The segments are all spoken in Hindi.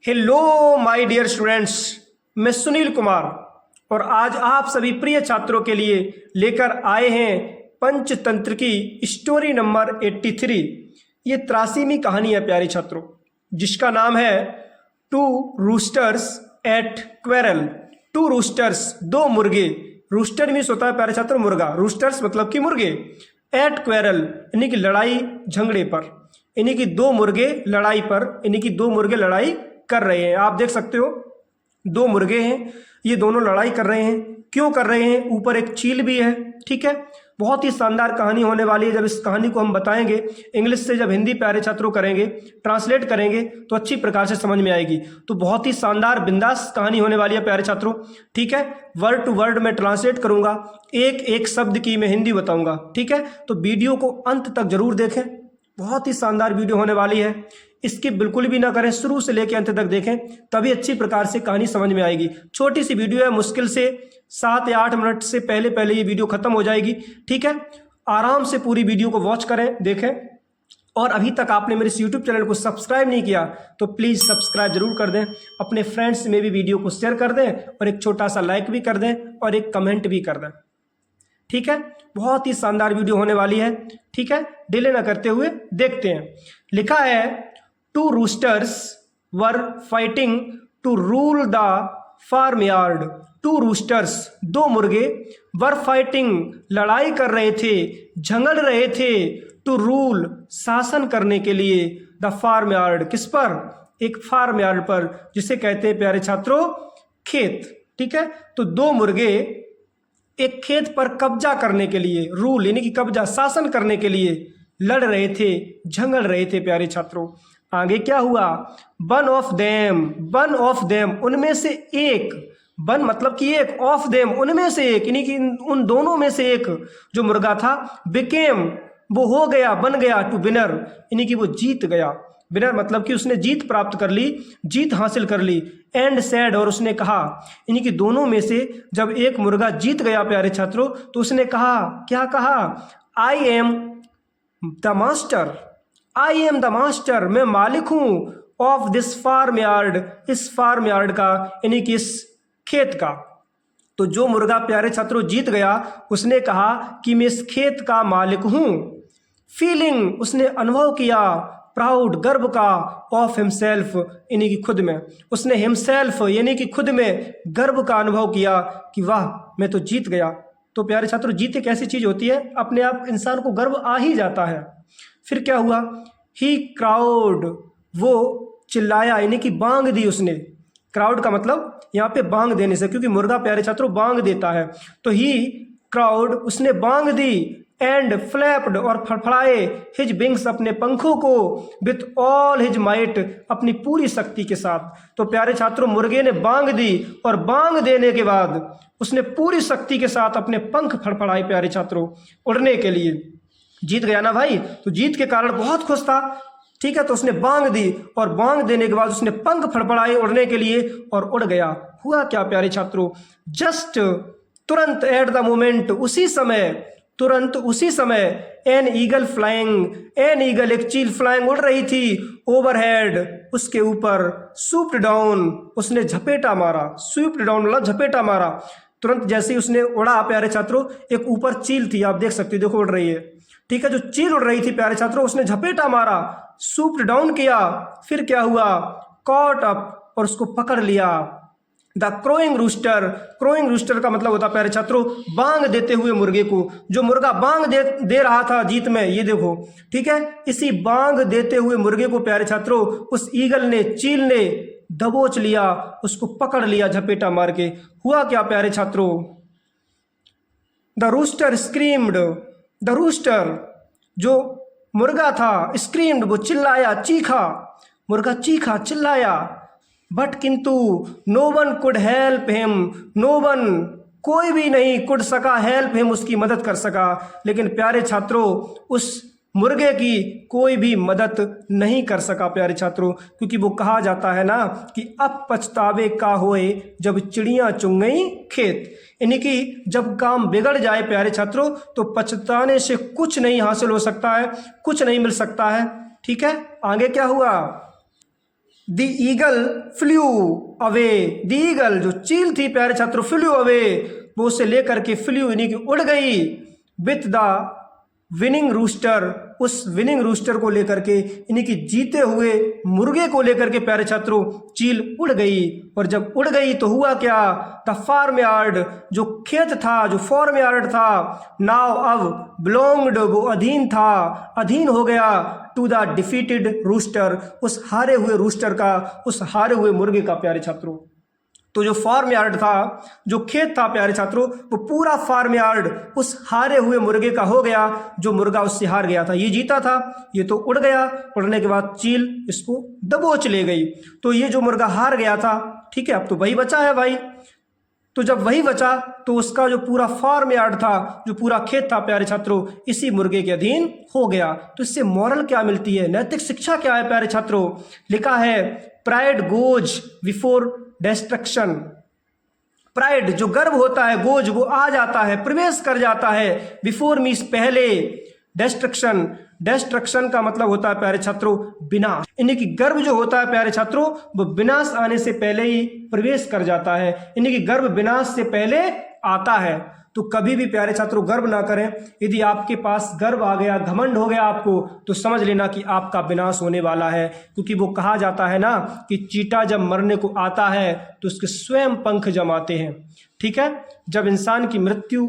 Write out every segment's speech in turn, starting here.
हेलो माय डियर स्टूडेंट्स, मैं सुनील कुमार और आज आप सभी प्रिय छात्रों के लिए लेकर आए हैं पंचतंत्र की स्टोरी नंबर 83। ये 83वीं कहानी है प्यारे छात्रों, जिसका नाम है two roosters at quarrel. Two roosters, दो मुर्गे। रूस्टर मीन्स होता है प्यारे छात्रों मुर्गा, रूस्टर्स मतलब कि मुर्गे। एट क्वेरल यानी कि लड़ाई झगड़े पर, यानी कि दो मुर्गे लड़ाई पर, यानी कि दो मुर्गे लड़ाई कर रहे हैं। आप देख सकते हो दो मुर्गे हैं, ये दोनों लड़ाई कर रहे हैं। क्यों कर रहे हैं? ऊपर एक चील भी है। ठीक है, बहुत ही शानदार कहानी होने वाली है। जब इस कहानी को हम बताएंगे इंग्लिश से, जब हिंदी प्यारे छात्रों करेंगे, ट्रांसलेट करेंगे तो अच्छी प्रकार से समझ में आएगी। तो बहुत ही शानदार बिंदास कहानी होने वाली है प्यारे छात्रों। ठीक है, वर्ड टू वर्ड मैं ट्रांसलेट करूंगा, एक एक शब्द की मैं हिंदी बताऊंगा। ठीक है, तो वीडियो को अंत तक जरूर देखें, बहुत ही शानदार वीडियो होने वाली है। इसकी बिल्कुल भी ना करें, शुरू से लेकर अंत तक देखें, तभी अच्छी प्रकार से कहानी समझ में आएगी। छोटी सी वीडियो है, मुश्किल से 7 या 8 मिनट से पहले पहले ये वीडियो खत्म हो जाएगी। ठीक है, आराम से पूरी वीडियो को वॉच करें, देखें। और अभी तक आपने मेरे इस यूट्यूब चैनल को सब्सक्राइब नहीं किया तो प्लीज़ सब्सक्राइब जरूर कर दें, अपने फ्रेंड्स में भी वीडियो को शेयर कर दें और एक छोटा सा लाइक भी कर दें और एक कमेंट भी कर दें। ठीक है, बहुत ही शानदार वीडियो होने वाली है। ठीक है, डिले ना करते हुए देखते हैं। लिखा है two roosters were fighting to rule the farm yard. Two roosters, दो मुर्गे, वर फाइटिंग, लड़ाई कर रहे थे, झगड़ रहे थे, टू रूल, शासन करने के लिए, द फार्म यार्ड, किस पर? एक फार्म यार्ड पर, जिसे कहते हैं प्यारे छात्रों खेत। ठीक है, तो दो मुर्गे एक खेत पर कब्जा करने के लिए, रूल यानी कि कब्जा, शासन करने के लिए लड़ रहे थे, झगड़ रहे थे प्यारे छात्रों। आगे क्या हुआ? वन ऑफ देम, उनमें से एक, वन मतलब कि एक, ऑफ देम, उनमें से एक, यानी कि उन दोनों में से एक जो मुर्गा था, बिकेम, वो हो गया, बन गया, टू विनर, यानी कि वो जीत गया। विनर मतलब कि उसने जीत प्राप्त कर ली, जीत हासिल कर ली। एंड सैड, और उसने कहा, यानी कि दोनों में से जब एक मुर्गा जीत गया प्यारे छात्रों, तो उसने कहा, क्या कहा? I am the master, I am the master, मैं मालिक हूं, ऑफ दिस फार्म यार्ड, इस फार्म यार्ड का, यानी कि इस खेत का। तो जो मुर्गा प्यारे छात्रों जीत गया, उसने कहा कि मैं इस खेत का मालिक हूं। फीलिंग, उसने अनुभव किया, प्राउड, गर्व का, ऑफ हिमसेल्फ, यानी कि खुद में, उसने हिमसेल्फ यानी कि खुद में गर्व का अनुभव किया कि वाह मैं तो जीत गया। तो प्यारे छात्रों जीत एक ऐसी चीज होती है, अपने आप इंसान को गर्व आ ही जाता है। फिर क्या हुआ? ही क्राउड, वो चिल्लाया, यानी कि बांग दी उसने। क्राउड का मतलब यहाँ पे बांग देने से, क्योंकि मुर्गा प्यारे छात्रों बांग देता है। तो ही क्राउड, उसने बांग दी, एंड फ्लैप्ड, और फड़फड़ाए, हिज विंग्स, अपने पंखों को, विथ ऑल हिज माइट, अपनी पूरी शक्ति के साथ। तो प्यारे छात्रों मुर्गे ने बांग दी और बांग देने के बाद उसने पूरी शक्ति के साथ अपने पंख फड़फड़ाए प्यारे छात्रों उड़ने के लिए। जीत गया ना भाई, तो जीत के कारण बहुत खुश था। ठीक है, तो उसने बांग दी और बांग देने के बाद उसने पंख फड़फड़ाए उड़ने के लिए और उड़ गया। हुआ क्या प्यारे छात्रों? जस्ट, तुरंत, एट द मोमेंट, उसी समय, तुरंत उसी समय, an eagle flying, an eagle, एक चील, फ्लाइंग, उड़ रही थी, ओवरहेड, उसके ऊपर, सूप्ड डाउन, उसने झपेटा मारा, स्वीप्ड डाउन मतलब झपेटा मारा। तुरंत जैसे ही उसने उड़ा प्यारे छात्रों, एक ऊपर चील थी, आप देख सकते हो, देखो उड़ रही है। ठीक है, जो चील उड़ रही थी प्यारे छात्रों, उसने झपेटा मारा, सूप्ड डाउन किया। फिर क्या हुआ? कॉट अप, और उसको पकड़ लिया। The crowing rooster, crowing rooster का मतलब होता है प्यारे छात्रों बांग देते हुए मुर्गे को। जो मुर्गा बांग दे रहा था जीत में, ये देखो। ठीक है, इसी बांग देते हुए मुर्गे को प्यारे छात्रों उस ईगल ने, चील ने दबोच लिया, उसको पकड़ लिया झपेटा मार के। हुआ क्या प्यारे छात्रों? The rooster screamed, the rooster, जो मुर्गा था, स्क्रीम्ड, वो चिल्लाया, चीखा, मुर्गा चीखा, चिल्लाया। बट किंतु no one could help him, no one, कोई भी नहीं, कुड सका, हेल्प हिम, उसकी मदद कर सका। लेकिन प्यारे छात्रों उस मुर्गे की कोई भी मदद नहीं कर सका प्यारे छात्रों, क्योंकि वो कहा जाता है ना कि अब पछतावे का होए जब चिड़ियां चुग गई खेत, यानी कि जब काम बिगड़ जाए प्यारे छात्रों तो पछताने से कुछ नहीं हासिल हो सकता है, कुछ नहीं मिल सकता है। ठीक है, आगे क्या हुआ? The eagle flu away, the eagle जो चील थी प्यारे छात्रों, फ्लू अवे वो उसे लेकर के फ्लू यानी कि उड़ गई, विथ द विनिंग रूस्टर, उस विनिंग रूस्टर को लेकर के यानी कि जीते हुए मुर्गे को लेकर के प्यारे छात्रों चील उड़ गई। और जब उड़ गई तो हुआ क्या, द फार्म यार्ड जो खेत था, जो फार्म यार्ड था, नाउ अब बिलोंग्ड वो अधीन था, अधीन हो गया टू द डिफीटेड रूस्टर, उस हारे हुए रूस्टर का, उस हारे हुए मुर्गे का प्यारे छात्रों। तो जो फार्म यार्ड था, जो खेत था प्यारे छात्रों, वो पूरा फार्म यार्ड उस हारे हुए मुर्गे का हो गया, जो मुर्गा उससे हार गया था। ये जीता था, ये तो उड़ गया, उड़ने के बाद चील इसको दबोच ले गई। तो ये जो मुर्गा हार गया था, ठीक है, अब तो वही बचा है भाई। तो जब वही बचा तो उसका जो पूरा फार्म यार्ड था, जो पूरा खेत था प्यारे छात्रों, इसी मुर्गे के अधीन हो गया। तो इससे मॉरल क्या मिलती है, नैतिक शिक्षा क्या है प्यारे छात्रों? लिखा है pride goes before destruction. Pride जो गर्व होता है, गोज वो आ जाता है, प्रवेश कर जाता है, बिफोर मीन्स पहले, डिस्ट्रक्शन, डिस्ट्रक्शन का मतलब होता है प्यारे छात्रों विनाश, यानी कि गर्व जो होता है प्यारे छात्रों वो विनाश आने से पहले ही प्रवेश कर जाता है, यानी कि गर्व विनाश से पहले आता है। तो कभी भी प्यारे छात्रों गर्व ना करें। यदि आपके पास गर्व आ गया, घमंड हो गया आपको, तो समझ लेना कि आपका विनाश होने वाला है। क्योंकि वो कहा जाता है ना कि चींटा जब मरने को आता है तो उसके स्वयं पंख जमाते हैं। ठीक है, जब इंसान की मृत्यु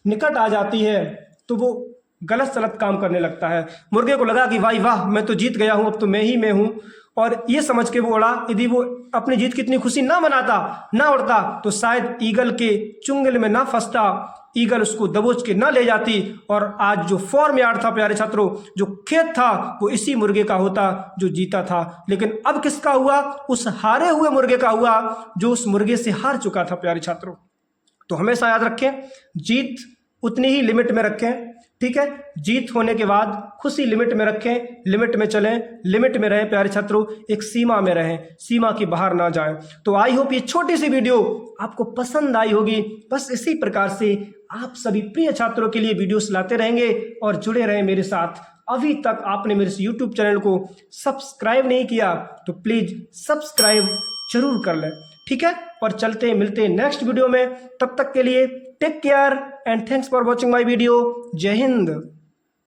निकट आ जाती है तो वो गलत सलत काम करने लगता है। मुर्गे को लगा कि भाई वाह मैं तो जीत गया हूं, अब तो मैं ही मैं हूं, और ये समझ के वो उड़ा। यदि वो अपनी जीत की इतनी खुशी ना मनाता, ना उड़ता, तो शायद ईगल के चुंगल में ना फंसता, ईगल उसको दबोच के ना ले जाती, और आज जो फॉर्म यार्ड था प्यारे छात्रों, जो खेत था, वो इसी मुर्गे का होता जो जीता था। लेकिन अब किसका हुआ? उस हारे हुए मुर्गे का हुआ जो उस मुर्गे से हार चुका था प्यारे छात्रों। तो हमेशा याद रखें, जीत उतनी ही लिमिट में रखें। ठीक है, जीत होने के बाद खुशी लिमिट में रखें, लिमिट में चलें, लिमिट में रहें प्यारे छात्रों, एक सीमा में रहें, सीमा के बाहर ना जाएं। तो आई होप ये छोटी सी वीडियो आपको पसंद आई होगी। बस इसी प्रकार से आप सभी प्रिय छात्रों के लिए वीडियोस लाते रहेंगे और जुड़े रहें मेरे साथ। अभी तक आपने मेरे यूट्यूब चैनल को सब्सक्राइब नहीं किया तो प्लीज सब्सक्राइब जरूर कर लें। ठीक है, और चलते मिलते नेक्स्ट वीडियो में। तब तक के लिए take care and thanks for watching my video. जय हिंद।